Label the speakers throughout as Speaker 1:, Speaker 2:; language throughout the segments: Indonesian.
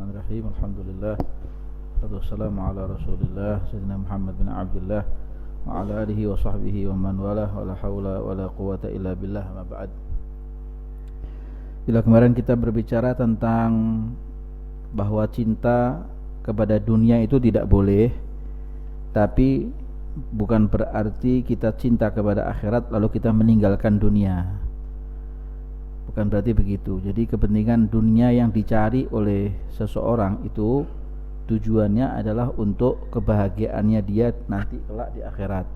Speaker 1: Bismillahirrahmanirrahim. Alhamdulillah. Wassalamu ala Rasulillah Sayyidina Muhammad bin Abdullah wa ala alihi wa sahbihi wa man walah wa la hawla wa la quwata illa billah ma ba'd. Bila kemarin kita berbicara tentang bahwa cinta kepada dunia itu tidak boleh, tapi bukan berarti kita cinta kepada akhirat lalu kita meninggalkan dunia. Bukan berarti begitu. Jadi kepentingan dunia yang dicari oleh seseorang itu tujuannya adalah untuk kebahagiaannya dia nanti kelak di akhirat.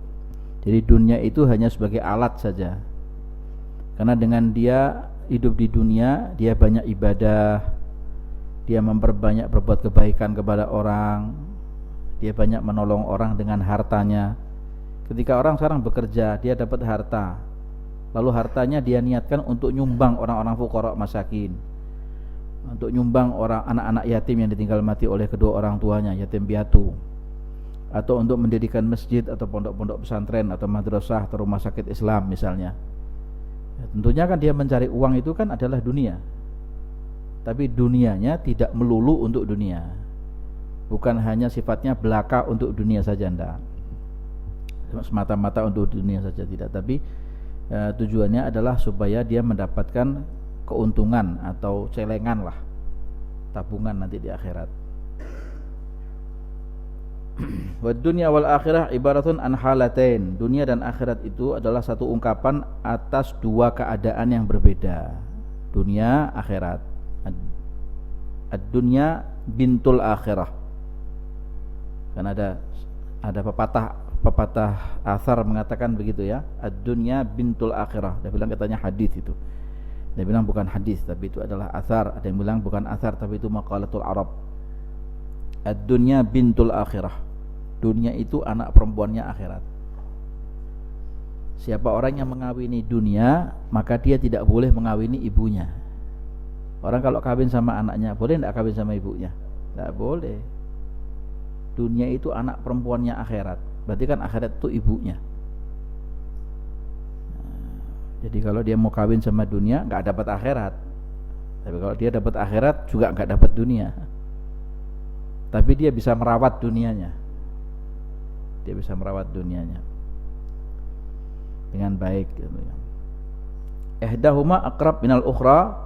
Speaker 1: Jadi dunia itu hanya sebagai alat saja. Karena dengan dia hidup di dunia, dia banyak ibadah, dia memperbanyak berbuat kebaikan kepada orang, dia banyak menolong orang dengan hartanya. Ketika orang sekarang bekerja, dia dapat harta, lalu hartanya dia niatkan untuk nyumbang orang-orang fuqara masakin, untuk nyumbang orang anak-anak yatim yang ditinggal mati oleh kedua orang tuanya, yatim piatu, atau untuk mendirikan masjid atau pondok-pondok pesantren atau madrasah atau rumah sakit Islam misalnya. Ya, tentunya kan dia mencari uang itu kan adalah dunia, tapi dunianya tidak melulu untuk dunia, bukan hanya sifatnya belaka untuk dunia saja, enggak, semata-mata untuk dunia saja tidak, tapi tujuannya adalah supaya dia mendapatkan keuntungan atau celengan lah, tabungan nanti di akhirat. Wa dunya wal akhirah ibaratun an halatain. Dunia dan akhirat itu adalah satu ungkapan atas dua keadaan yang berbeda. Dunia, akhirat. Ad-dunya bintul akhirah. Kan ada pepatah asar mengatakan begitu ya, ad-dunya bintul akhirah. Dia bilang katanya hadis itu. Dia bilang bukan hadis tapi itu adalah asar. Ada yang bilang bukan asar tapi itu maqalatul Arab. Ad-dunya bintul akhirah. Dunia itu anak perempuannya akhirat. Siapa orang yang mengawini dunia, maka dia tidak boleh mengawini ibunya. Orang kalau kawin sama anaknya, boleh tidak kawin sama ibunya? Tidak boleh. Dunia itu anak perempuannya akhirat. Berarti kan akhirat itu ibunya. Jadi kalau dia mau kawin sama dunia, nggak dapat akhirat. Tapi kalau dia dapat akhirat, juga nggak dapat dunia. Tapi dia bisa merawat dunianya. Dia bisa merawat dunianya dengan baik. Ihdahuma aqrab minal ukhra.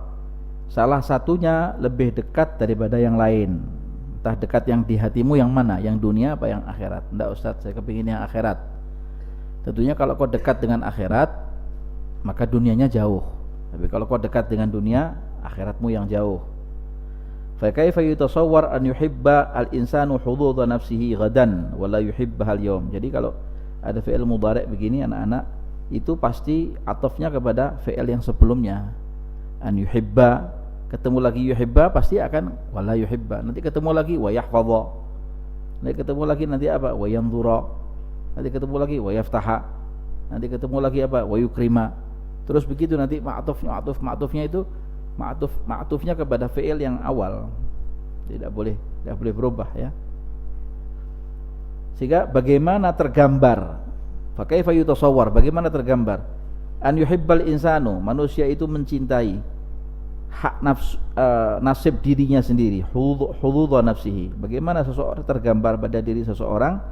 Speaker 1: Salah satunya lebih dekat daripada yang lain. Entah dekat yang di hatimu yang mana, yang dunia apa yang akhirat? Enggak Ustaz, saya kepingin yang akhirat. Tentunya kalau kau dekat dengan akhirat, maka dunianya jauh. Tapi kalau kau dekat dengan dunia, akhiratmu yang jauh. Fa kaifa yutasawwar an yuhibba al-insanu hududha nafsihi ghadan wa la yuhibbaha al-yawm. Jadi kalau ada fi'il mudhari' begini anak-anak, itu pasti atofnya kepada fi'il yang sebelumnya. An yuhibba, ketemu lagi yuhibba pasti akan wala yuhibba. Nanti ketemu lagi wa yahfadha. Nanti ketemu lagi nanti apa? Wa yanzura. Nanti ketemu lagi wa yaftaha. Nanti ketemu lagi apa? Wa yukrima. Terus begitu nanti ma'tufnya itu ma'tufnya kepada fi'il yang awal. Tidak boleh berubah ya. Sehingga bagaimana tergambar? Fa kaifa yutasawwar? Bagaimana tergambar? An yuhibbal insanu, manusia itu mencintai hak nasib dirinya sendiri, hududha nafsihi. Bagaimana seseorang tergambar pada diri seseorang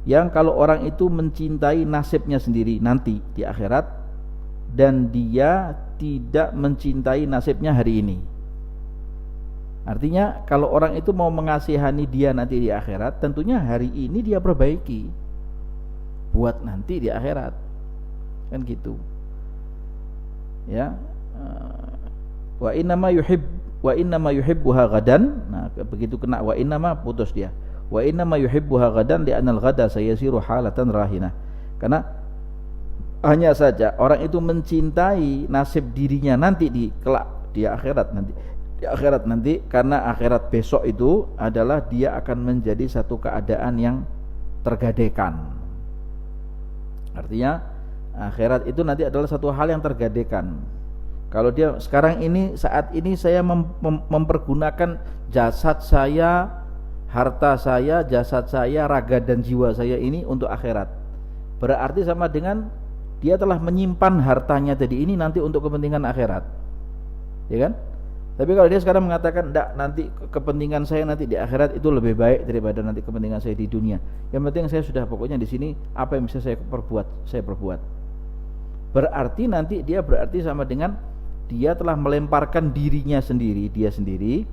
Speaker 1: yang kalau orang itu mencintai nasibnya sendiri nanti di akhirat dan dia tidak mencintai nasibnya hari ini. Artinya kalau orang itu mau mengasihani dia nanti di akhirat, tentunya hari ini dia perbaiki buat nanti di akhirat. Kan gitu. Ya. Wa innama yuhibbuha gadan. Nah, begitu kena wa innama putus dia. Wa innama yuhibbuha gadan li'anal ghada sayasiru halatan rahinah. Karena hanya saja orang itu mencintai nasib dirinya nanti di kelak di akhirat nanti karena akhirat besok itu adalah dia akan menjadi satu keadaan yang tergadekan. Artinya akhirat itu nanti adalah satu hal yang tergadekan. Kalau dia sekarang ini saat ini saya mempergunakan jasad saya, harta saya, jasad saya, raga dan jiwa saya ini untuk akhirat. Berarti sama dengan dia telah menyimpan hartanya tadi ini nanti untuk kepentingan akhirat. Ya kan? Tapi kalau dia sekarang mengatakan, enggak, nanti kepentingan saya nanti di akhirat itu lebih baik daripada nanti kepentingan saya di dunia. Yang penting saya sudah pokoknya di sini apa yang bisa saya perbuat. Berarti nanti dia berarti sama dengan dia telah melemparkan dia sendiri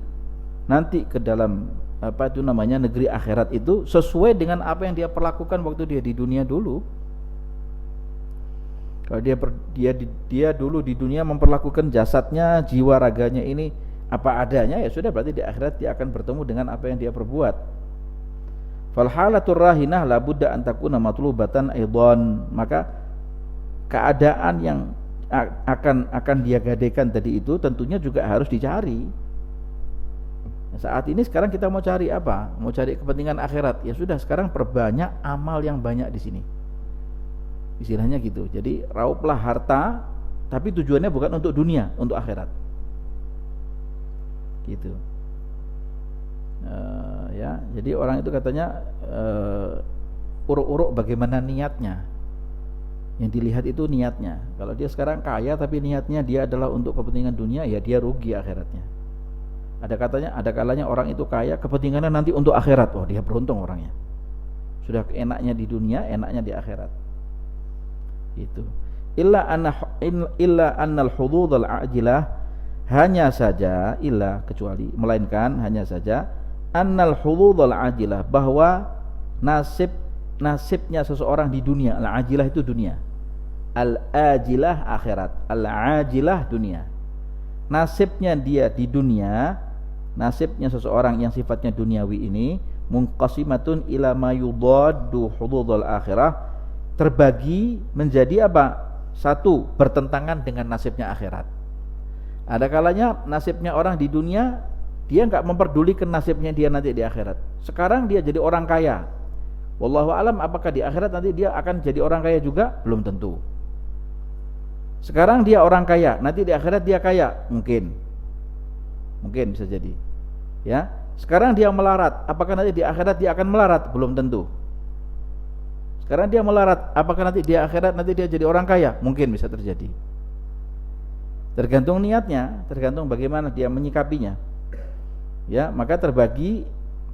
Speaker 1: nanti ke dalam negeri akhirat itu sesuai dengan apa yang dia perlakukan waktu dia di dunia dulu. Kalau dia dulu di dunia memperlakukan jasadnya, jiwa raganya ini apa adanya, ya sudah, berarti di akhirat dia akan bertemu dengan apa yang dia perbuat. Fal halatur rahinah la budda an takuna matlubatan aidan. Maka keadaan yang akan dia gadaikan tadi itu tentunya juga harus dicari. Saat ini sekarang kita mau cari apa? Mau cari kepentingan akhirat. Ya sudah, sekarang perbanyak amal yang banyak di sini. Istilahnya gitu. Jadi rauplah harta, tapi tujuannya bukan untuk dunia, untuk akhirat. Gitu. Ya, jadi orang itu katanya uruk-uruk bagaimana niatnya. Yang dilihat itu niatnya. Kalau dia sekarang kaya tapi niatnya dia adalah untuk kepentingan dunia, ya dia rugi akhiratnya. Ada kalanya orang itu kaya kepentingannya nanti untuk akhirat. Wah, dia beruntung orangnya. Sudah enaknya di dunia, enaknya di akhirat. Itu illa annal hududul ajilah, hanya saja melainkan hanya saja annal hududul ajilah, bahwa nasibnya seseorang di dunia. Al ajilah itu dunia, al ajilah akhirat, al ajilah dunia. Nasibnya dia di dunia, nasibnya seseorang yang sifatnya duniawi ini munqasimatun ila ma yudaddu hududul akhirah, terbagi menjadi apa? Satu, bertentangan dengan nasibnya akhirat. Ada kalanya nasibnya orang di dunia dia enggak memperdulikan nasibnya dia nanti di akhirat. Sekarang dia jadi orang kaya. Wallahu alam, apakah di akhirat nanti dia akan jadi orang kaya juga? Belum tentu. Sekarang dia orang kaya, nanti di akhirat dia kaya? Mungkin bisa jadi. Ya. Sekarang dia melarat, apakah nanti di akhirat dia akan melarat? Belum tentu. Sekarang dia melarat, apakah nanti di akhirat nanti dia jadi orang kaya? Mungkin bisa terjadi. Tergantung niatnya, tergantung bagaimana dia menyikapinya. Ya, maka terbagi,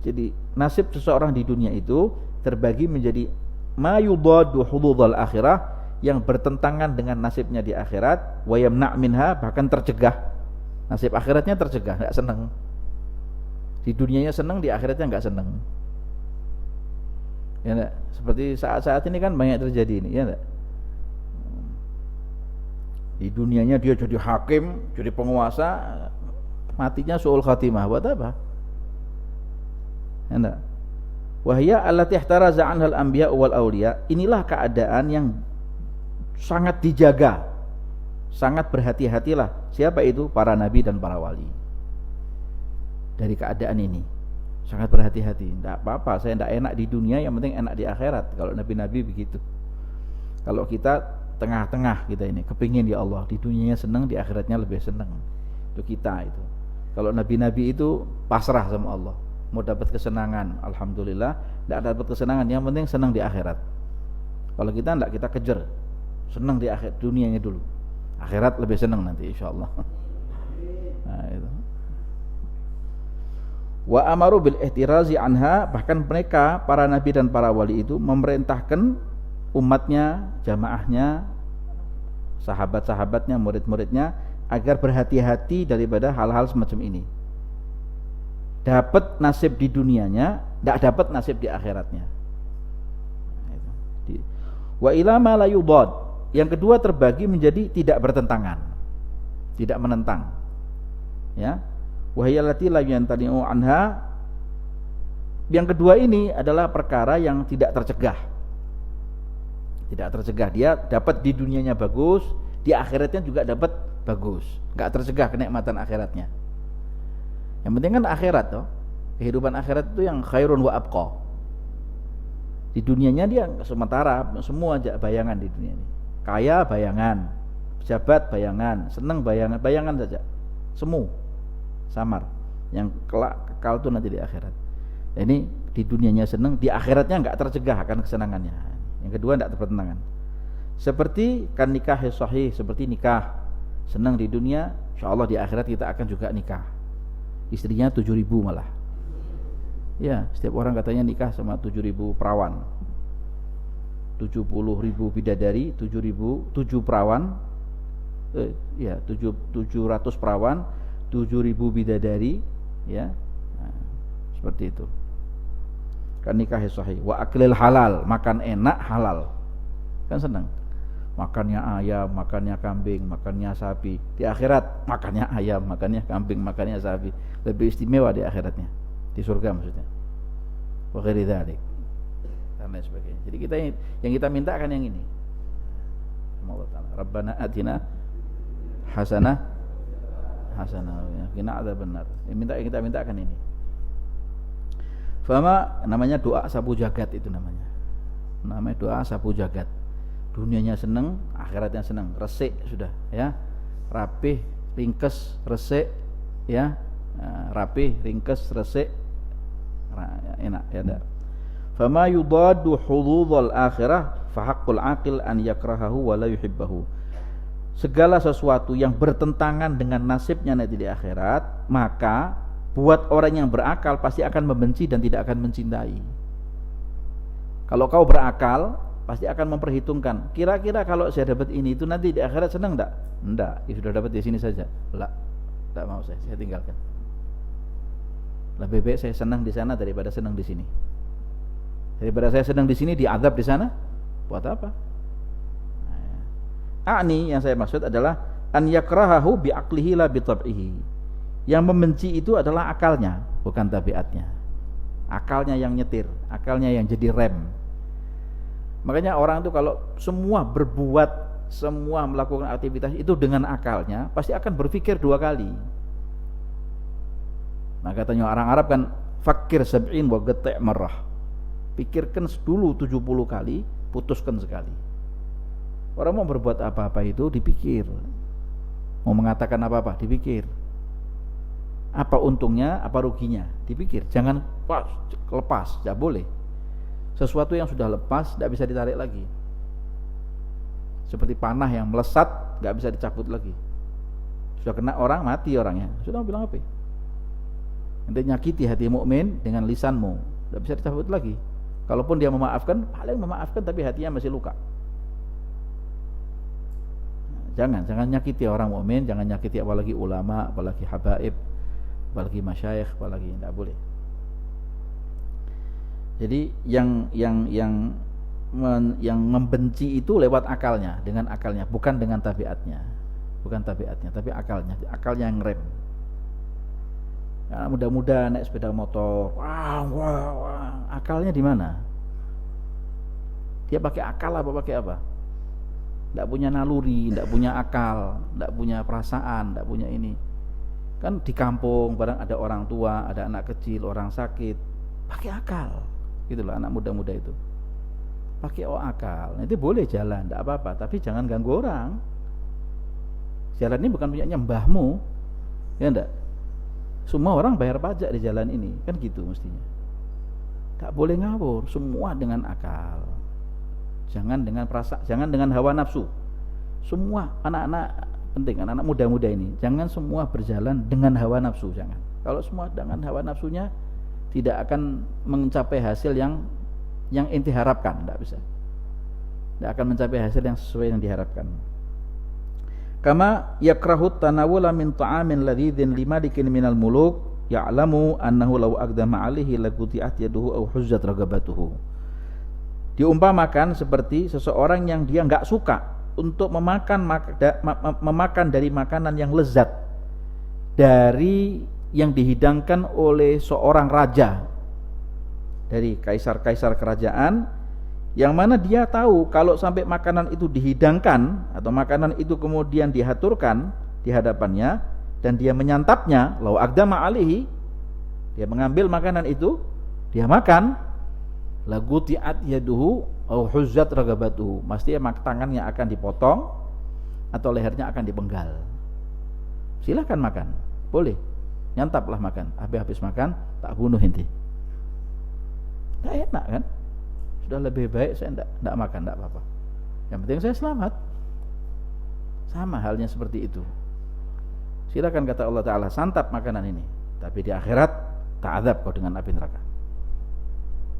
Speaker 1: jadi nasib seseorang di dunia itu terbagi menjadi ma yudaddu hududul akhirah, yang bertentangan dengan nasibnya di akhirat, wa yamna' minha, bahkan tercegah. Nasib akhiratnya tercegah, enggak senang. Di dunianya senang, di akhiratnya enggak senang. Ya enggak? Seperti saat-saat ini kan banyak terjadi ini, ya enggak? Di dunianya dia jadi hakim, jadi penguasa, matinya su'ul khatimah. Buat apa? Ya enggak? Wahya allati ihtaraza anhal anbiya wal auliya. Inilah keadaan yang sangat dijaga, sangat berhati-hatilah. Siapa itu? Para nabi dan para wali. Dari keadaan ini sangat berhati-hati. Tidak apa-apa, saya tidak enak di dunia, yang penting enak di akhirat. Kalau nabi-nabi begitu. Kalau kita tengah-tengah, kita ini kepingin ya Allah, di dunianya senang, di akhiratnya lebih senang. Itu kita itu. Kalau nabi-nabi itu pasrah sama Allah, mau dapat kesenangan, alhamdulillah. Tidak dapat kesenangan, yang penting senang di akhirat. Kalau kita tidak, kita kejar senang di akhirat, dunianya dulu. Akhirat lebih senang nanti insyaallah. Nah, itu. Wa amaru bil ihtirazi anha, bahkan mereka para nabi dan para wali itu memerintahkan umatnya, jamaahnya, sahabat-sahabatnya, murid-muridnya agar berhati-hati daripada hal-hal semacam ini. Dapat nasib di dunianya, tidak dapat nasib di akhiratnya. Wa ila ma la yudad, yang kedua terbagi menjadi tidak bertentangan, tidak menentang. Ya. Wahiyallati la yantani'u anha, yang kedua ini adalah perkara yang tidak tercegah. Tidak tercegah, dia dapat di dunianya bagus, di akhiratnya juga dapat bagus, enggak tercegah kenikmatan akhiratnya. Yang penting kan akhirat toh. Kehidupan akhirat itu yang khairun wa abqa. Di dunianya dia sementara, semua aja bayangan di dunia ini. Kaya bayangan, pejabat bayangan, senang bayangan saja. Semu samar. Yang kelak kekal itu nanti di akhirat. Ini di dunianya senang, di akhiratnya enggak tercegah akan kesenangannya. Yang kedua enggak bertentangan. Seperti kan nikah sahih, seperti nikah Senang di dunia, insyaallah di akhirat kita akan juga nikah. Istrinya 7.000 malah. Ya, setiap orang katanya nikah sama 7.000 perawan. 70.000 bidadari, 7.000 perawan. 700 perawan, 7.000 bidadari, ya. Nah, seperti itu. Kan nikah sahih. Wa aklil halal, makan enak halal. Kan senang. Makannya ayam, makannya kambing, makannya sapi. Di akhirat makannya ayam, makannya kambing, makannya sapi. Lebih istimewa di akhiratnya. Di surga maksudnya. Wa ghairi dzalik. Dan lain sebagainya. Jadi yang kita minta kan yang ini. Allah Ta'ala. Rabbana atina hasanah qina adzabannar. Yang kita mintakan ini. Fama namanya doa sapu jagat itu namanya. Namanya doa sapu jagat. Dunianya seneng, akhiratnya seneng, resik sudah ya. Rapih, ringkes, resik ya. Rapih, ringkes, resik. Enak ya dah. Fama yudaddu hududul akhirah fa haqqul aqil an yakrahahu wa la yuhibbahu. Segala sesuatu yang bertentangan dengan nasibnya nanti di akhirat, maka buat orang yang berakal pasti akan membenci dan tidak akan mencintai. Kalau kau berakal, pasti akan memperhitungkan. Kira-kira kalau saya dapat ini itu nanti di akhirat senang enggak? Enggak, ya sudah dapat di sini saja. Enggak mau saya tinggalkan. Lebih baik saya senang di sana daripada senang di sini. Daripada saya senang di sini diazab di sana, buat apa? Yang saya maksud adalah an yakrahahu bi aqlihi la bi tab'ihi. Yang membenci itu adalah akalnya, bukan tabiatnya. Akalnya yang nyetir, akalnya yang jadi rem. Makanya orang itu kalau semua berbuat, semua melakukan aktivitas itu dengan akalnya, pasti akan berpikir 2 kali. Nah katanya orang Arab kan fakir sab'in wa gati' marrah. Pikirkan dulu 70 kali, putuskan sekali. Orang mau berbuat apa-apa itu dipikir. Mau mengatakan apa-apa dipikir. Apa untungnya, apa ruginya dipikir. Jangan lepas, tidak boleh. Sesuatu yang sudah lepas tidak bisa ditarik lagi. Seperti panah yang melesat tidak bisa dicabut lagi. Sudah kena orang, mati orangnya. Sudah bilang apa? Nanti nyakiti hati mukmin dengan lisanmu, tidak bisa dicabut lagi. Kalaupun dia memaafkan, paling memaafkan tapi hatinya masih luka. Jangan nyakiti orang mukmin, jangan nyakiti apalagi ulama, apalagi habaib, apalagi masyayikh, apalagi tidak boleh. Jadi yang membenci itu lewat akalnya, dengan akalnya, bukan dengan tabiatnya. Bukan tabiatnya, tapi akalnya yang rem. Ya, muda-muda naik sepeda motor, wah, akalnya di mana? Dia pakai akal apa pakai apa? Tidak punya naluri, tidak punya akal, tidak punya perasaan, tidak punya ini. Kan di kampung barang ada orang tua, ada anak kecil, orang sakit, pakai akal. Gitulah anak muda-muda itu. Pakai akal. Itu boleh jalan, tidak apa-apa, tapi jangan ganggu orang. Jalan ini bukan punyanya mbahmu. Ya enggak? Semua orang bayar pajak di jalan ini, kan gitu mestinya. Tak boleh ngawur, semua dengan akal. Jangan dengan perasaan, jangan dengan hawa nafsu. Semua anak-anak penting, anak-anak muda-muda ini, jangan semua berjalan dengan hawa nafsu, jangan. Kalau semua dengan hawa nafsunya, tidak akan mencapai hasil yang inti harapkan, tidak bisa. Tidak akan mencapai hasil yang sesuai yang diharapkan. Kama yakrahu tanawula min ta'amin ladhidzin limalikin minal muluk ya'lamu annahu law aqdama 'alaihi laquti'at yaduhu aw huzzat ragabatuhu. Diumpamakan seperti seseorang yang dia enggak suka untuk memakan dari makanan yang lezat dari yang dihidangkan oleh seorang raja, dari kaisar-kaisar kerajaan, yang mana dia tahu kalau sampai makanan itu dihidangkan atau makanan itu kemudian dihaturkan di hadapannya dan dia menyantapnya, lau aqdama alaihi, dia mengambil makanan itu, dia makan, laguti'at yaduhu au huzzat ragabatuhu, pasti tangannya akan dipotong atau lehernya akan dipenggal. Silakan makan, boleh, nyantaplah makan, habis makan tak bunuh inti. Tak enak kan? Sudah lebih baik saya tidak makan, tidak apa-apa. Yang penting saya selamat. Sama halnya seperti itu. Silakan kata Allah Ta'ala, santap makanan ini, tapi di akhirat ta'adzab kau dengan api neraka.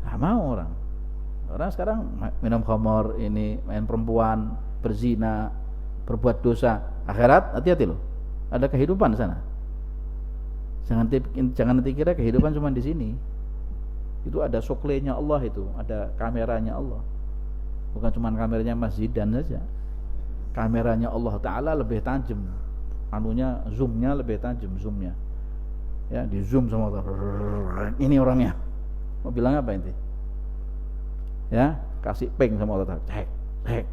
Speaker 1: Nah, mau orang sekarang minum khamar, ini main perempuan, berzina, berbuat dosa. Akhirat hati-hati loh, ada kehidupan sana. Jangan nanti kira kehidupan cuma di sini. Itu ada soklenya Allah, itu ada kameranya Allah. Bukan cuma kameranya masjid dan saja. Kameranya Allah Ta'ala lebih tajam. Anunya, zoomnya lebih tajam, zoomnya. Ya, di zoom sama Allah. Ini orangnya. Mau bilang apa inti? Ya, kasih ping sama Allah Ta'ala. Cek.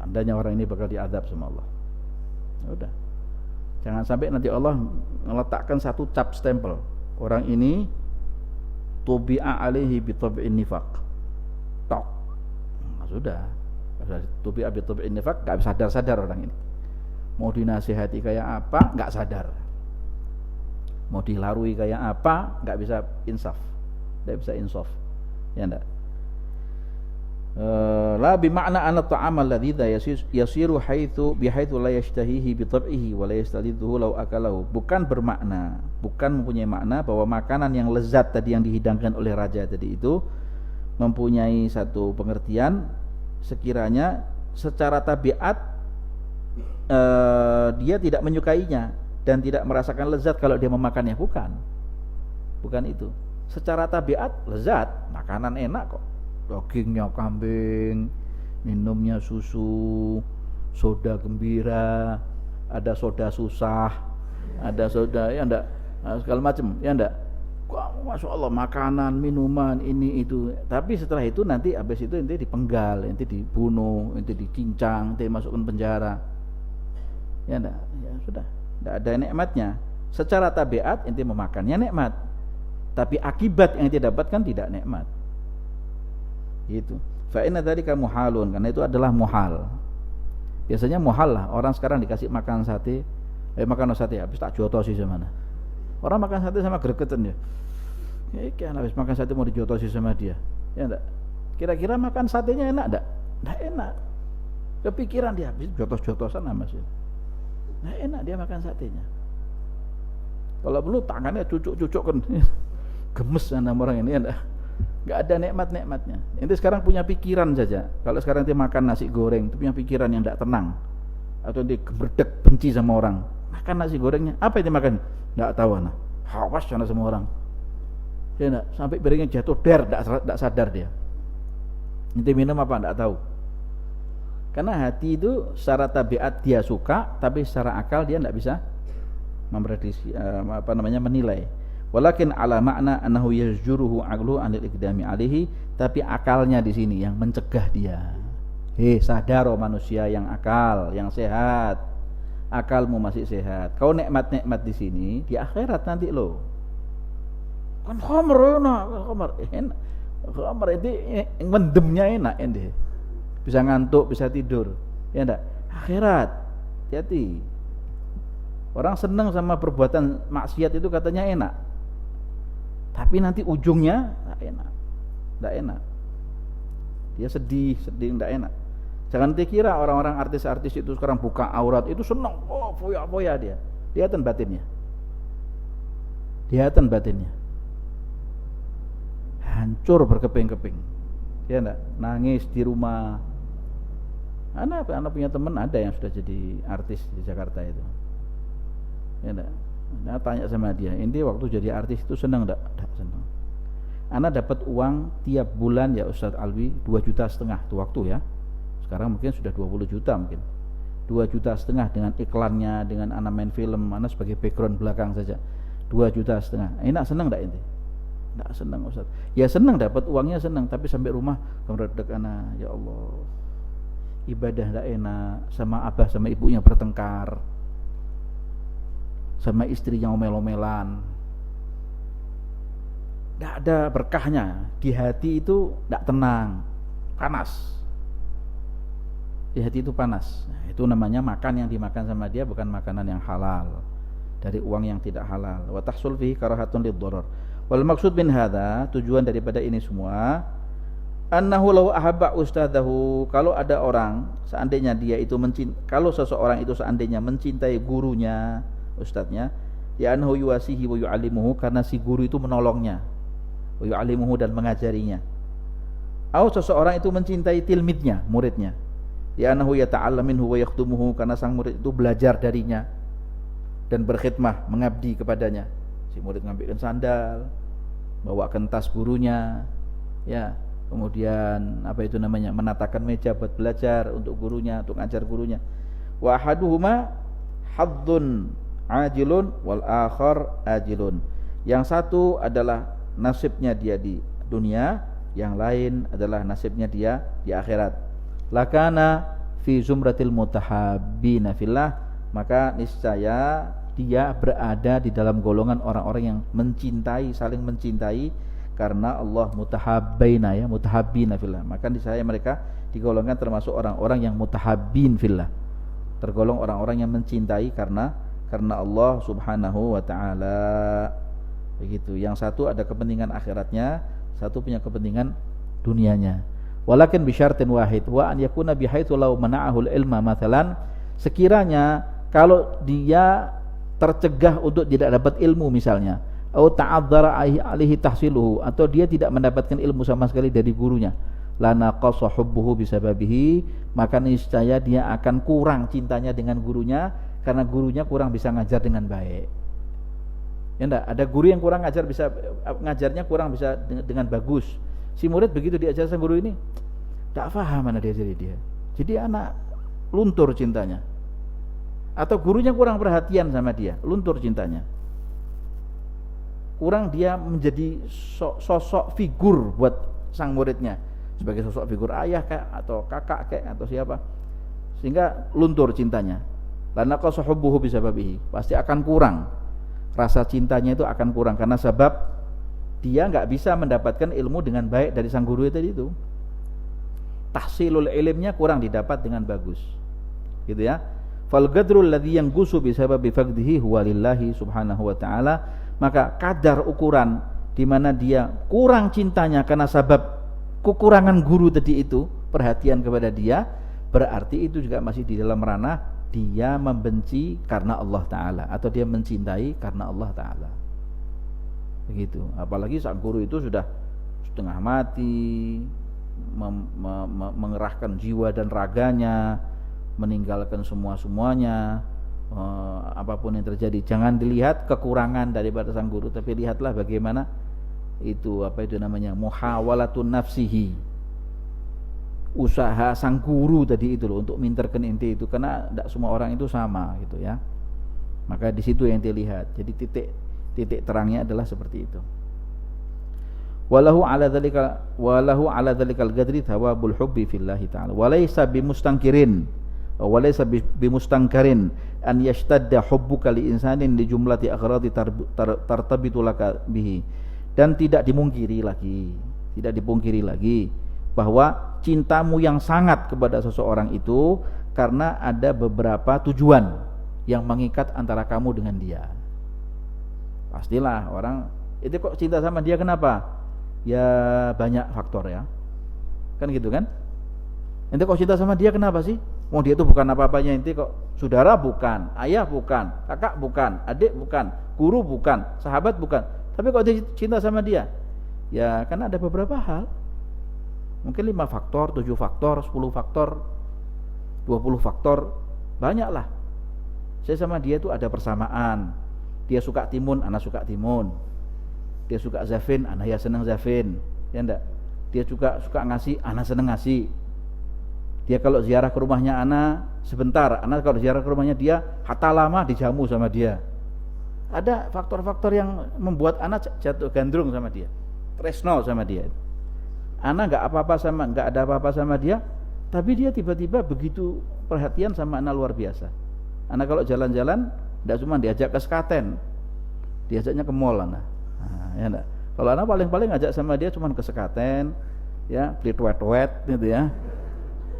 Speaker 1: Andanya orang ini bakal diadab sama Allah. Ya udah. Jangan sampai nanti Allah meletakkan satu cap stempel. Orang ini tubi'a alaihi bi tab'in nifaq. Tok. Nah, sudah. Tubi'a bi tab'in nifaq, enggak sadar-sadar orang ini. Mau dinasihati kayak apa, enggak sadar. Mau dilarui kayak apa, enggak bisa insaf. Enggak bisa insaf. Ya enggak? La bi ma'na anna ta'ama alladhi yasiru bihaitsu la yashtahihi bi tab'ihi wa la yastalidhu law akalahu. Bukan bermakna, bukan mempunyai makna bahwa makanan yang lezat tadi yang dihidangkan oleh raja tadi itu mempunyai satu pengertian sekiranya secara tabiat dia tidak menyukainya dan tidak merasakan lezat kalau dia memakannya. Bukan itu. Secara tabiat lezat, makanan enak kok. Dagingnya kambing, minumnya susu, soda gembira, ada soda susah, ada soda ya enggak, segala macam ya enggak. Wah, Masya Allah, makanan, minuman, ini itu. Tapi setelah itu nanti habis itu nanti dipenggal, nanti dibunuh, nanti dicincang, nanti masukkan penjara. Ya enggak, ya sudah, enggak ada nikmatnya. Secara tabiat ente memakannya nikmat, tapi akibat yang ente dapatkan tidak nikmat. Gitu. Fa inna dzalika muhalun, karena itu adalah muhal. Biasanya muhal lah, orang sekarang dikasih makan sate, makan sate habis tak jotosi sama mana. Orang makan sate sama gregetan ya. Ya kan habis makan sate mau dijotosi sama dia. Ya enggak? Kira-kira makan satenya enak enggak? Enggak enak. Kepikiran dia habis jotos-jotosan sama sih. Enggak enak dia makan satenya. Kalau perlu tangannya cucuk-cucuk kan. Gemes sama orang ini ya enggak? Enggak ada nikmat-nikmatnya. Ente sekarang punya pikiran saja. Kalau sekarang ente makan nasi goreng, itu punya pikiran yang enggak tenang. Atau ente geberdek benci sama orang. Makan nasi gorengnya, apa ente makan? Enggak tahu ana. Hawas sama semua orang. Ya enggak, sampai piringnya jatuh enggak sadar dia. Ente minum apa enggak tahu. Karena hati itu secara tabiat dia suka, tapi secara akal dia enggak bisa memprediksi menilai. Walakin ala makna annahu yazjuruhu aqlu anil iqdami alaihi, tapi akalnya di sini yang mencegah dia. Sadar manusia yang akal, yang sehat. Akalmu masih sehat. Kau nikmat-nikmat di sini, di akhirat nanti lo. Kan khamr enak, khamr itu mendemnya enak ende. Bisa ngantuk, bisa tidur. Ya enggak? Akhirat. Hati-hati. Orang senang sama perbuatan maksiat itu katanya enak. Tapi nanti ujungnya enggak enak. Dia sedih enggak enak. Jangan dikira orang-orang artis-artis itu sekarang buka aurat itu senang, oh foya-foya dia. Lihatan batinnya. Hancur berkeping-keping. Ya enggak? Nangis di rumah. Anak punya teman ada yang sudah jadi artis di Jakarta itu. Ya enggak? Nah, tanya sama dia, ini waktu jadi artis itu senang enggak? Enggak senang. Ana dapat uang tiap bulan ya Ustadz Alwi 2,5 juta itu waktu ya. Sekarang mungkin sudah 20 juta mungkin. 2,5 juta dengan iklannya, dengan ana main film, ana sebagai background belakang saja. 2,5 juta. Enak senang enggak ini? Enggak senang Ustadz. Ya senang dapat uangnya senang, tapi sampai rumah kemeredek ana, ya Allah. Ibadah enggak enak, sama abah sama ibunya bertengkar. Sama istrinya omel-omelan. Tidak ada berkahnya. Di hati itu tidak tenang, panas. Di hati itu panas. Nah, itu namanya makan yang dimakan sama dia bukan makanan yang halal, dari uang yang tidak halal. Wa tahsul fihi karahatun lidh-dharar. Wal maksud min hadza, tujuan daripada ini semua annahu law ahabba ustadahu, kalau ada orang seandainya dia itu kalau seseorang itu seandainya mencintai gurunya, ustadznya, ya annahu yuwasihi wa yu'allimuhu, karena si guru itu menolongnya, wa yu'allimuhu, dan mengajarinya. Atau seseorang itu mencintai tilmidnya, muridnya, ya annahu yata'allam minhu wa yakhdumuhu, karena sang murid itu belajar darinya dan berkhidmah, mengabdi kepadanya. Si murid ngambilkan sandal, bawakan tas gurunya, ya, kemudian menatakan meja buat belajar untuk gurunya, untuk ngajar gurunya. Wa ahaduhuma haddun ajilun wal akhar ajilun. Yang satu adalah nasibnya dia di dunia, yang lain adalah nasibnya dia di akhirat. Lakana fi zumratil mutahabbina fillah, maka niscaya dia berada di dalam golongan orang-orang yang mencintai, saling mencintai karena Allah, mutahabbaina, ya, mutahabbina fillah. Maka niscaya mereka digolongkan termasuk orang-orang yang mutahabbin fillah, tergolong orang-orang yang mencintai karena Allah Subhanahu wa taala. Begitu. Yang satu ada kepentingan akhiratnya, satu punya kepentingan dunianya. Walakin bi syartin wahid wa an yakuna bihaitsu law mana'ahu ilma mathalan, sekiranya kalau dia tercegah untuk tidak dapat ilmu misalnya, atau ta'adzara alaihi tahsiluhu, atau dia tidak mendapatkan ilmu sama sekali dari gurunya, lana qasa hubbuhu bisababihi, maka niscaya dia akan kurang cintanya dengan gurunya karena gurunya kurang bisa ngajar dengan baik. Ya enggak, ada guru yang kurang ngajar, bisa ngajarnya kurang bisa dengan bagus. Si murid begitu diajar sama guru ini, tak paham mana diajari dia. Jadi anak luntur cintanya. Atau gurunya kurang perhatian sama dia, luntur cintanya. Kurang dia menjadi sosok figur buat sang muridnya, sebagai sosok figur ayah kayak atau kakak kayak atau siapa, sehingga luntur cintanya. Lana qasa hubbuhu bisababihi, pasti akan kurang, rasa cintanya itu akan kurang karena sebab dia enggak bisa mendapatkan ilmu dengan baik dari sang guru tadi itu. Tahsilul ilmnya kurang didapat dengan bagus, gitu ya. Fal gadrul ladzi yanqusu bisababi faqdihi huwa lillahi subhanahu wa ta'ala, maka kadar ukuran di mana dia kurang cintanya karena sebab kekurangan guru tadi itu, perhatian kepada dia, berarti itu juga masih di dalam ranah dia membenci karena Allah Ta'ala, atau dia mencintai karena Allah Ta'ala. Begitu. Apalagi sang guru itu sudah setengah mati, mengerahkan jiwa dan raganya, meninggalkan semuanya, apapun yang terjadi. Jangan dilihat kekurangan daripada sang guru, tapi lihatlah bagaimana itu muhawalatun nafsihi, usaha sang guru tadi itu loh untuk minterkan inti itu, karena tidak semua orang itu sama gitu ya. Maka di situ yang dilihat. Jadi titik terangnya adalah seperti itu. Walahu ala dzalikal gadri thawabul hubbi fillahi ta'ala walaysa bimustankarin an yashtadda hubbuka li insanin li jumlati aghradi tartabitu laka bihi, dan tidak dipungkiri lagi bahwa cintamu yang sangat kepada seseorang itu karena ada beberapa tujuan yang mengikat antara kamu dengan dia. Pastilah orang itu kok cinta sama dia, kenapa? Ya banyak faktor ya, kan gitu kan. Ente kok cinta sama dia kenapa sih? Mau dia itu bukan apa-apanya ente kok. Saudara bukan, ayah bukan, kakak bukan, adik bukan, guru bukan, sahabat bukan. Tapi kok dia cinta sama dia? Ya kan ada beberapa hal. Mungkin 5 faktor, 7 faktor, 10 faktor, 20 faktor, banyaklah. Saya sama dia itu ada persamaan. Dia suka timun, anak suka timun. Dia suka zafin, anak ya senang zafin. Ya enggak? Dia juga suka ngasih, anak senang ngasih. Dia kalau ziarah ke rumahnya anak sebentar, anak kalau ziarah ke rumahnya dia hatta lama dijamu sama dia. Ada faktor-faktor yang membuat anak jatuh gandrung sama dia, tresno sama dia. Anak enggak ada apa-apa sama dia, tapi dia tiba-tiba begitu perhatian sama anak luar biasa. Anak kalau jalan-jalan enggak cuma diajak ke sekaten, diajaknya ke mall anak. Nah, ya enggak. Kalau anak paling-paling ngajak sama dia cuma ke sekaten, ya, beli tuet-tuet gitu ya.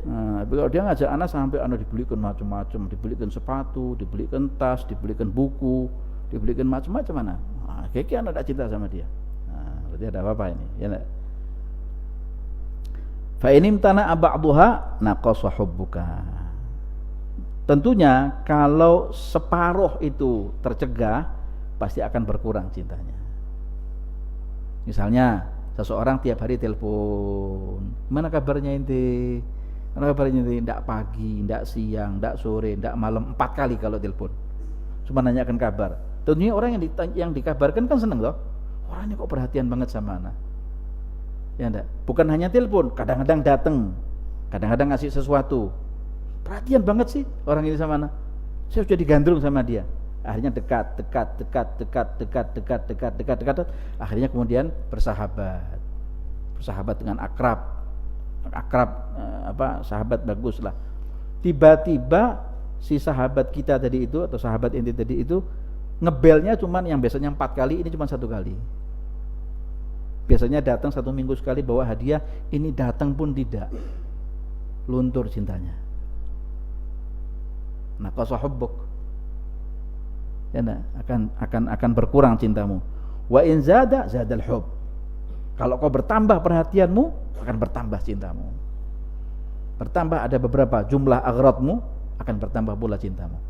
Speaker 1: Nah, kalau dia ngajak anak sampai anak dibelikan macam-macam, dibelikan sepatu, dibelikan tas, dibelikan buku, dibelikan macam-macam anak. Nah, kayaknya anak tidak cinta sama dia. Nah, berarti ada apa-apa ini, ya enggak? Fa in imtana ba'dhuha naqasa hubbuka. Tentunya kalau separuh itu tercegah, pasti akan berkurang cintanya. Misalnya seseorang tiap hari telepon, mana kabarnya ente? Mana kabarnya ente? Ndak pagi, ndak siang, ndak sore, ndak malam, 4 kali kalau telepon. Cuma nanyakan kabar. Tentunya orang yang dikabarkan kan seneng loh. Orangnya kok perhatian banget sama anak. Ya enggak? Bukan hanya telepon, kadang-kadang datang, kadang-kadang ngasih sesuatu. Perhatian banget sih orang ini sama anak. Saya sudah digandrung sama dia. Akhirnya dekat. Akhirnya kemudian bersahabat dengan akrab, sahabat bagus lah. Tiba-tiba si sahabat kita tadi itu atau sahabat inti tadi itu ngebelnya cuman yang biasanya 4 kali, ini cuma 1 kali. Biasanya datang 1 minggu sekali bawa hadiah, ini datang pun tidak, luntur cintanya. Nah, qasa hubbuk, ya nah, akan berkurang cintamu. Wa in zadal hubb. Kalau kau bertambah perhatianmu, akan bertambah cintamu. Bertambah ada beberapa jumlah agradmu, akan bertambah pula cintamu.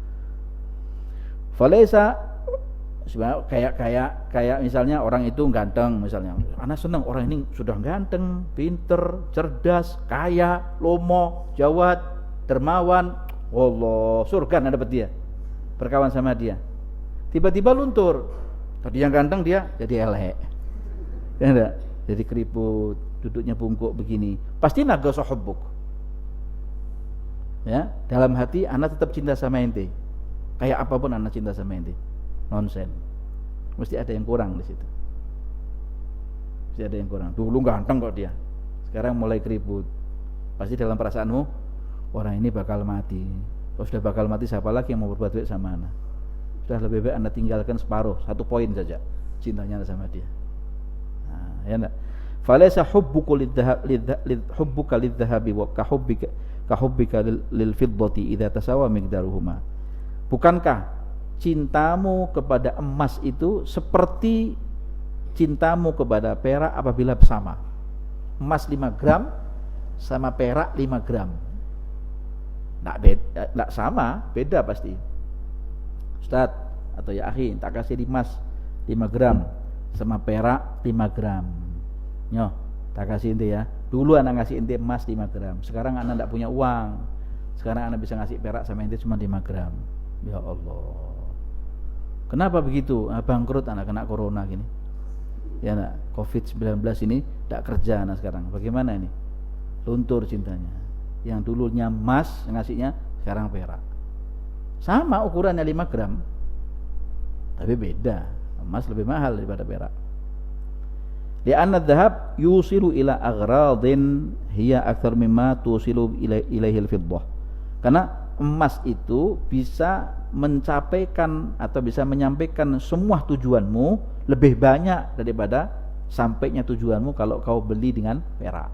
Speaker 1: Falaisa kayak misalnya orang itu ganteng, misalnya anak senang orang ini sudah ganteng, pinter, cerdas, kaya, lomo, jawad, dermawan, wallah surga anda dapat dia, berkawan sama dia. Tiba-tiba luntur, tadi yang ganteng dia jadi elek, ya enggak? Jadi keriput, duduknya bungkuk begini, pasti naqasa hubbuk. Ya, dalam hati anak tetap cinta sama ente, kayak apapun anak cinta sama ente. Nonsen, mesti ada yang kurang di situ. Mesti ada yang kurang. Dulu ganteng kok dia, sekarang mulai keriput. Pasti dalam perasaanmu, orang ini bakal mati. Kalau sudah bakal mati, siapa lagi yang mau berbuat baik sama anak? Sudah lebih baik anda tinggalkan separuh, 1 poin saja cintanya sama dia. Nah, ya enggak? Falaysa hubbuka lidhahabi wa kahubbika lil fiddati idza tasawa miqdaruhuma. Bukankah cintamu kepada emas itu seperti cintamu kepada perak apabila sama? Emas 5 gram sama perak 5 gram. Nggak sama, beda pasti. Ustaz atau ya akhi, tak kasih emas 5 gram sama perak 5 gram. Nyoh, tak kasih ente ya. Dulu anak ngasih ente emas 5 gram. Sekarang anak enggak punya uang. Sekarang anak bisa ngasih perak sama ente cuma 5 gram. Ya Allah. Kenapa begitu? Bangkrut anak kena corona gini. Ya nak, Covid-19 ini tidak kerja anak sekarang. Bagaimana ini? Luntur cintanya. Yang dulunya emas ngasihnya, sekarang perak. Sama ukurannya 5 gram. Tapi beda. Emas lebih mahal daripada perak. Li'anna dhahab yusilu ila aghradin hiya akthar mimma tusilu ilaihi al-fiddah. Karena emas itu bisa mencapaikan atau bisa menyampaikan semua tujuanmu lebih banyak daripada sampainya tujuanmu kalau kau beli dengan perak.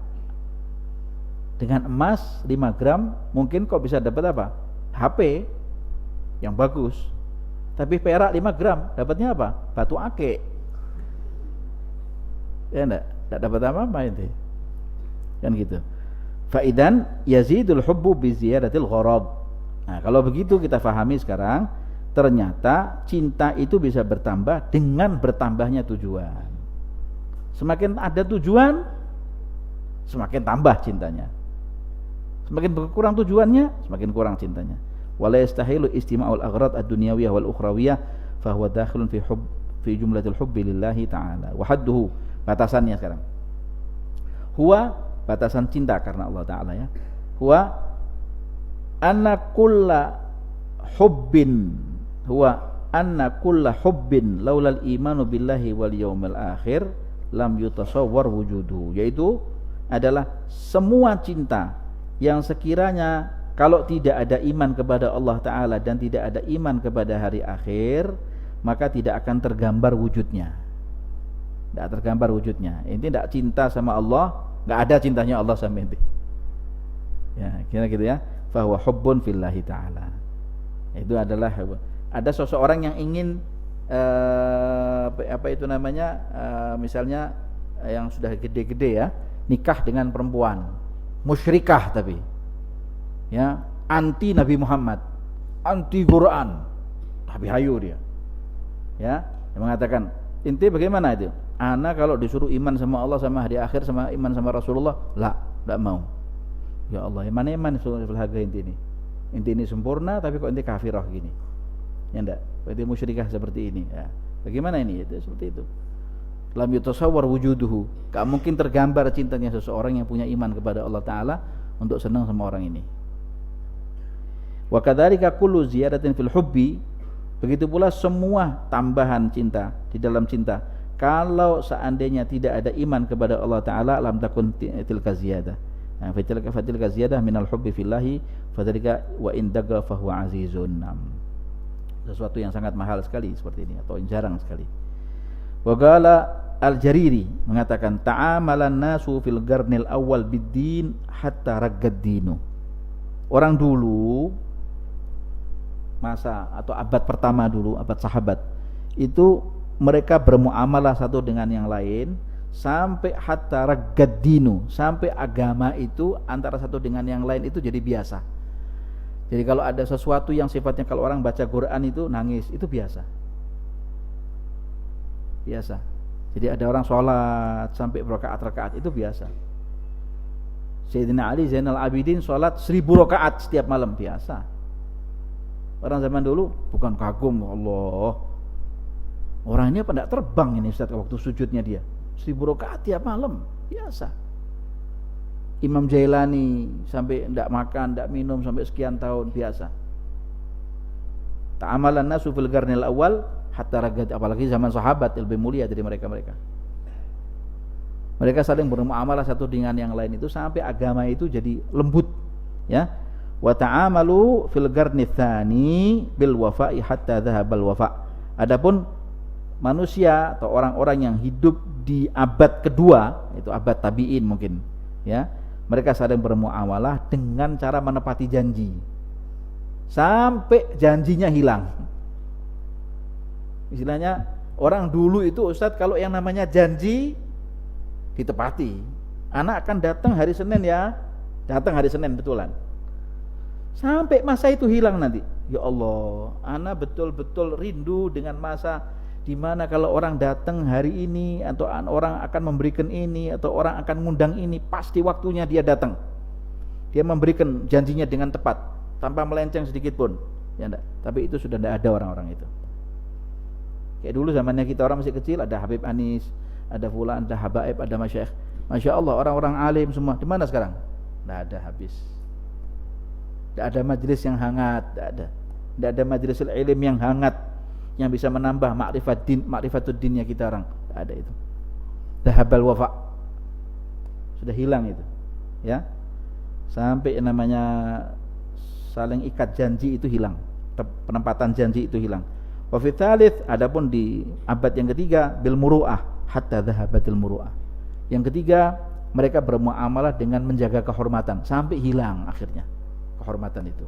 Speaker 1: Dengan emas 5 gram mungkin kau bisa dapat apa? HP yang bagus. Tapi perak 5 gram dapatnya apa? Batu akik. Ya enggak dapat apa-apa itu. Kan gitu. Faidan yazidul hubbu bi ziyadatil gharad. Nah, kalau begitu kita fahami sekarang, ternyata cinta itu bisa bertambah dengan bertambahnya tujuan. Semakin ada tujuan, semakin tambah cintanya. Semakin berkurang tujuannya, semakin kurang cintanya. Wala yastahilu istima'ul aghrad ad-dunyawiyah wal ukhrawiyah fa huwa dakhilun fi jumlatil hubbi lillahi ta'ala. Wa hadduhu, batasannya sekarang. Huwa, batasan cinta karena Allah Ta'ala ya. Huwa anna kulla hubbin laulal imanu billahi wal yaumil akhir lam yutasawwar wujuduhu, yaitu adalah semua cinta yang sekiranya kalau tidak ada iman kepada Allah Ta'ala dan tidak ada iman kepada hari akhir, maka tidak akan tergambar wujudnya. Tidak tergambar wujudnya. Inti tidak cinta sama Allah, nggak ada cintanya Allah sama inti. Ya, kira gitu ya. Fahuwa hubbun fillahi ta'ala. Itu adalah ada seseorang yang ingin misalnya yang sudah gede-gede ya, nikah dengan perempuan. musyrikah tapi ya, anti Nabi Muhammad, anti Quran, tapi hayu dia ya, dia mengatakan inti bagaimana itu, ana kalau disuruh iman sama Allah sama hari akhir sama iman sama Rasulullah tidak mau. Ya Allah, mana iman sulhaga inti ini sempurna tapi kok inti kafirah gini ya, enggak, berarti musyrikah seperti ini ya. Bagaimana ini? Itu seperti itu. Lam yutasawwar wujuduhu, gak mungkin tergambar cintanya seseorang yang punya iman kepada Allah Ta'ala untuk senang sama orang ini. Wa kadzalika kullu ziyadatin fil hubbi, begitu pula semua tambahan cinta di dalam cinta, kalau seandainya tidak ada iman kepada Allah Ta'ala, lam takun tilka ziyadah. Nah, fatilka ziyadah minal hubbi fillahi, fadzalika wa in daga fahuwa azizun. Sesuatu yang sangat mahal sekali seperti ini, atau jarang sekali. Wa qala Al-Jariri mengatakan ta'amalan nasu fil qarnil awal bid-din hatta raggad dinu. Orang dulu masa atau abad pertama dulu, abad sahabat, itu mereka bermuamalah satu dengan yang lain sampai hatta raggad dinu, sampai agama itu antara satu dengan yang lain itu jadi biasa. Jadi kalau ada sesuatu yang sifatnya kalau orang baca Quran itu nangis, itu biasa. Jadi ada orang sholat sampai berrakaat-rakaat, itu biasa. Sayyidina Ali Zainal Abidin sholat 1000 rakaat setiap malam, biasa. Orang zaman dulu bukan kagum, Allah, orang ini apa tidak terbang ini Ustaz waktu sujudnya dia, 1000 rakaat tiap malam, biasa. Imam Jailani sampai tidak makan, tidak minum sampai sekian tahun, biasa. Ta'amalan nasu fil qarnil awal hatta ragat, apalagi zaman sahabat lebih mulia dari mereka-mereka. Mereka saling bermuamalah satu dengan yang lain itu sampai agama itu jadi lembut ya. Wa ta'amalu fil qarni tsani bil wafa'i hatta dhahabal wafa'. Adapun manusia atau orang-orang yang hidup di abad kedua, itu abad tabi'in mungkin ya, mereka saling bermuamalah dengan cara menepati janji sampai janjinya hilang. Istilahnya orang dulu itu Ustadz, kalau yang namanya janji ditepati, anak akan datang hari Senin ya, datang hari Senin betulan, sampai masa itu hilang nanti. Ya Allah, anak betul-betul rindu dengan masa dimana kalau orang datang hari ini atau orang akan memberikan ini atau orang akan ngundang ini, pasti waktunya dia datang, dia memberikan janjinya dengan tepat tanpa melenceng sedikit pun ya enggak. Tapi itu sudah tidak ada orang-orang itu. Kayak dulu zamannya kita orang masih kecil, ada Habib Anis, ada fulan, ada habaib, ada masyayikh. Masya Allah, orang-orang alim semua. Di mana sekarang? Tidak ada, habis. Tidak ada majelis yang hangat, tidak ada. Tidak ada majelis ilmu yang hangat yang bisa menambah ma'rifatud dinnya kita orang. Tidak ada itu. Dahabal wafa. Sudah hilang itu. Ya. Sampai namanya saling ikat janji itu hilang. Penempatan janji itu hilang. Wa fi tsalits, adapun di abad yang ketiga, bil muru'ah hatta dhahabatil muru'ah. Yang ketiga, mereka bermuamalah dengan menjaga kehormatan sampai hilang akhirnya kehormatan itu.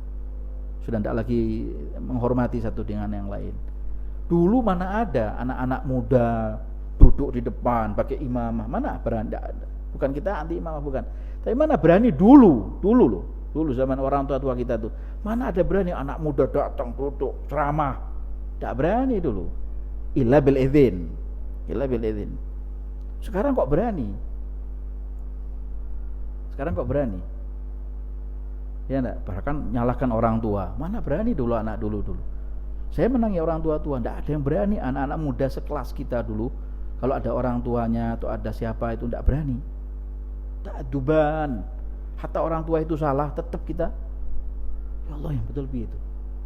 Speaker 1: Sudah tidak lagi menghormati satu dengan yang lain. Dulu mana ada anak-anak muda duduk di depan pakai imamah, mana berani? Bukan kita anti imamah, bukan. Tapi mana berani dulu loh. Dulu zaman orang tua kita tuh, mana ada berani anak muda datang duduk ceramah. Tak berani dulu. Illa bil idzin. Sekarang kok berani? Ya enggak, bahkan nyalahkan orang tua. Mana berani dulu anak dulu. Saya menangi orang tua, enggak ada yang berani. Anak-anak muda sekelas kita dulu, kalau ada orang tuanya atau ada siapa itu enggak berani. Ta'adduban. Hatta orang tua itu salah, tetap kita, ya Allah yang betul begitu.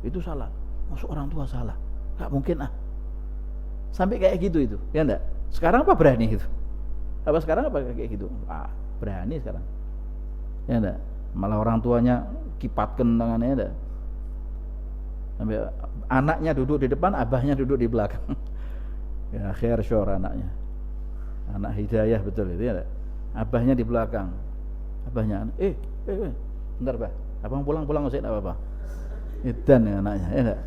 Speaker 1: Itu salah. Masuk orang tua salah. Enggak mungkin sampai kayak gitu itu, ya enggak? Sekarang apa berani gitu? Sekarang kayak gitu? Berani sekarang. Ya enggak? Malah orang tuanya kipatkan tangannya, enggak? Sampai anaknya duduk di depan, abahnya duduk di belakang. Ya khair syur anaknya. Anak hidayah betul itu ya enggak? Abahnya di belakang. Abahnya, bentar Pak. Abang pulang enggak apa-apa. Edan ya anaknya, ya enggak?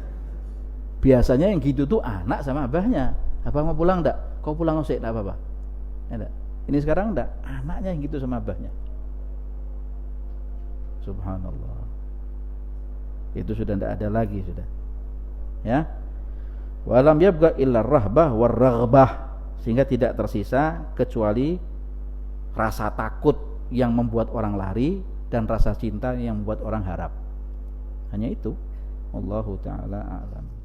Speaker 1: Biasanya yang gitu tuh anak sama abahnya. Abang mau pulang enggak? Kau pulang enggak apa-apa. Ya enggak? Ini sekarang enggak, anaknya yang gitu sama abahnya. Subhanallah. Itu sudah tidak ada lagi sudah. Ya. Walam yabqa illa rahbah war raghbah, sehingga tidak tersisa kecuali rasa takut yang membuat orang lari dan rasa cinta yang membuat orang harap. Hanya itu. Wallahu taala a'lam.